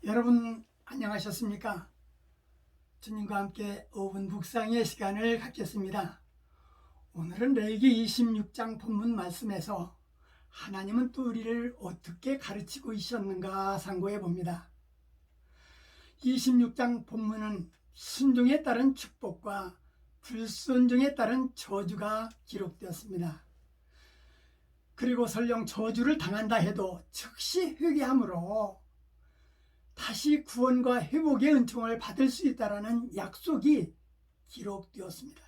여러분 안녕하셨습니까? 주님과 함께 5분 묵상의 시간을 갖겠습니다. 오늘은 레위기 26장 본문 말씀에서 하나님은 또 우리를 어떻게 가르치고 있었는가 상고해 봅니다. 26장 본문은 순종에 따른 축복과 불순종에 따른 저주가 기록되었습니다. 그리고 설령 저주를 당한다 해도 즉시 회개함으로 다시 구원과 회복의 은총을 받을 수 있다는 약속이 기록되었습니다.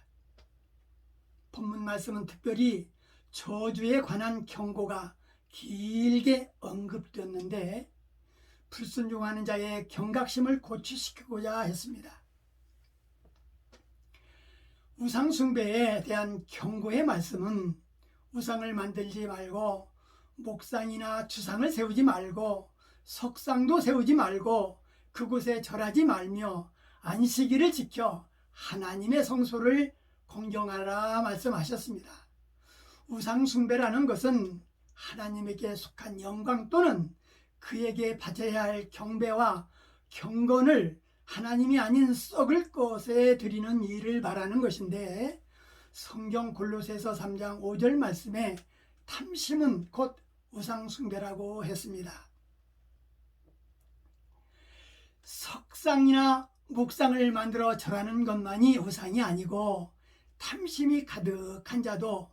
본문 말씀은 특별히 저주에 관한 경고가 길게 언급되었는데 불순종하는 자의 경각심을 고취시키고자 했습니다. 우상 숭배에 대한 경고의 말씀은 우상을 만들지 말고 목상이나 주상을 세우지 말고 석상도 세우지 말고 그곳에 절하지 말며 안식일을 지켜 하나님의 성소를 공경하라 말씀하셨습니다. 우상 숭배라는 것은 하나님에게 속한 영광 또는 그에게 바쳐야 할 경배와 경건을 하나님이 아닌 썩을 것에 드리는 일을 말하는 것인데, 성경 골로새서 3장 5절 말씀에 탐심은 곧 우상 숭배라고 했습니다. 석상이나 목상을 만들어 절하는 것만이 우상이 아니고 탐심이 가득한 자도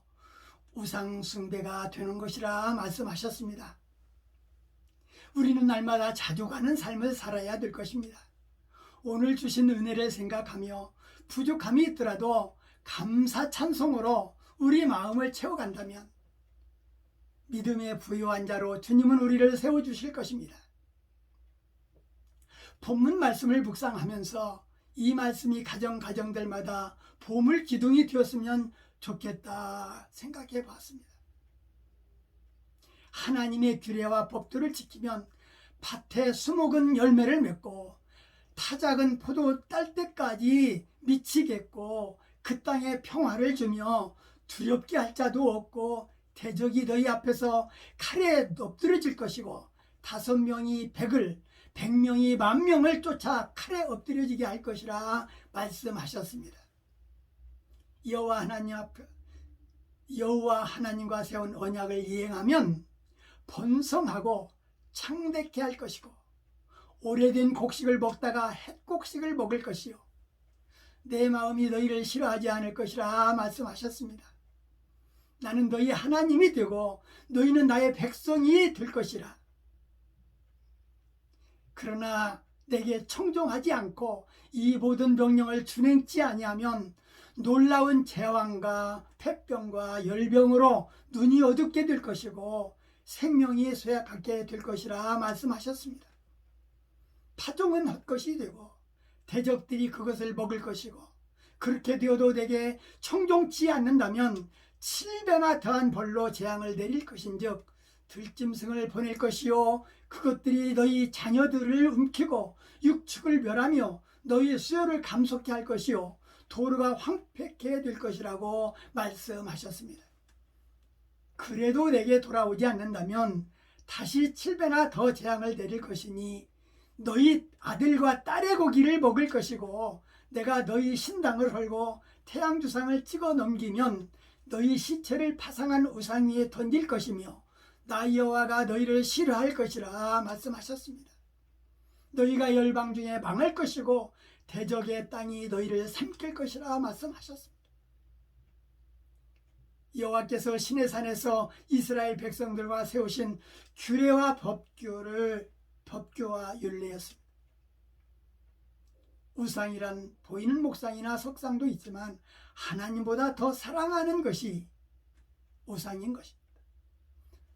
우상 숭배가 되는 것이라 말씀하셨습니다. 우리는 날마다 자족하는 삶을 살아야 될 것입니다. 오늘 주신 은혜를 생각하며 부족함이 있더라도 감사 찬송으로 우리 마음을 채워간다면 믿음의 부유한 자로 주님은 우리를 세워주실 것입니다. 본문 말씀을 묵상하면서 이 말씀이 가정들마다 보물 기둥이 되었으면 좋겠다 생각해 봤습니다. 하나님의 규례와 법도를 지키면 밭에 수목은 열매를 맺고 타작은 포도 딸 때까지 미치겠고 그 땅에 평화를 주며 두렵게 할 자도 없고 대적이 너희 앞에서 칼에 엎드려질 것이고 5명이 100을 100명이 10,000명을 쫓아 칼에 엎드려지게 할 것이라 말씀하셨습니다. 여호와 하나님과 세운 언약을 이행하면 번성하고 창대케 할 것이고 오래된 곡식을 먹다가 햇곡식을 먹을 것이요 내 마음이 너희를 싫어하지 않을 것이라 말씀하셨습니다. 나는 너희 하나님이 되고 너희는 나의 백성이 될 것이라. 그러나 내게 청종하지 않고 이 모든 명령을 준행치 아니하면 놀라운 재앙과 폐병과 열병으로 눈이 어둡게 될 것이고 생명이 쇠약하게 될 것이라 말씀하셨습니다. 파종은 헛것이 되고 대적들이 그것을 먹을 것이고 그렇게 되어도 내게 청종치 않는다면 7배나 더한 벌로 재앙을 내릴 것인즉 들짐승을 보낼 것이요 그것들이 너희 자녀들을 움키고 육축을 멸하며 너희 수요를 감속케 할 것이요 도로가 황폐케 될 것이라고 말씀하셨습니다. 그래도 내게 돌아오지 않는다면 다시 7배나 더 재앙을 내릴 것이니 너희 아들과 딸의 고기를 먹을 것이고 내가 너희 신당을 헐고 태양주상을 찍어 넘기면 너희 시체를 파상한 우상 위에 던질 것이며 나 여호와가 너희를 싫어할 것이라 말씀하셨습니다. 너희가 열방 중에 망할 것이고 대적의 땅이 너희를 삼킬 것이라 말씀하셨습니다. 여호와께서 시내산에서 이스라엘 백성들과 세우신 규례와 법규와 율례였습니다. 우상이란 보이는 목상이나 석상도 있지만 하나님보다 더 사랑하는 것이 우상인 것입니다.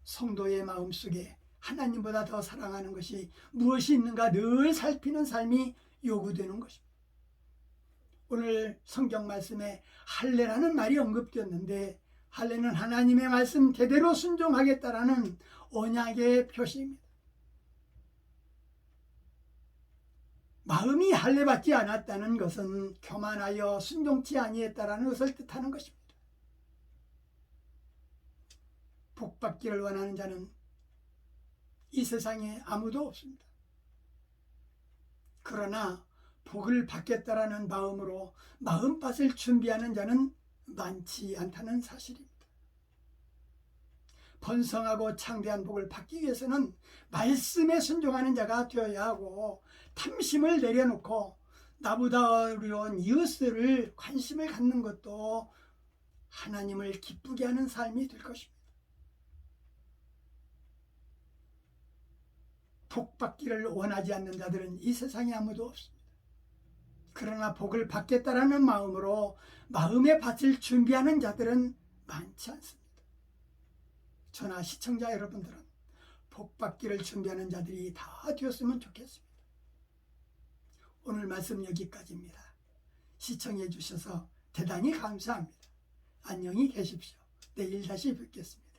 성도의 마음속에 하나님보다 더 사랑하는 것이 무엇이 있는가 늘 살피는 삶이 요구되는 것입니다. 오늘 성경 말씀에 할례라는 말이 언급되었는데 할례는 하나님의 말씀 대대로 순종하겠다라는 언약의 표시입니다. 마음이 할례받지 않았다는 것은 교만하여 순종치 아니했다라는 것을 뜻하는 것입니다. 복받기를 원하는 자는 이 세상에 아무도 없습니다. 그러나 복을 받겠다라는 마음으로 마음밭을 준비하는 자는 많지 않다는 사실입니다. 번성하고 창대한 복을 받기 위해서는 말씀에 순종하는 자가 되어야 하고, 탐심을 내려놓고 나보다 어려운 이웃을 관심을 갖는 것도 하나님을 기쁘게 하는 삶이 될 것입니다. 복 받기를 원하지 않는 자들은 이 세상에 아무도 없습니다. 그러나 복을 받겠다라는 마음으로 마음의 밭을 준비하는 자들은 많지 않습니다. 저나 시청자 여러분들은 복 받기를 준비하는 자들이 다 되었으면 좋겠습니다. 오늘 말씀 여기까지입니다. 시청해 주셔서 대단히 감사합니다. 안녕히 계십시오. 내일 다시 뵙겠습니다.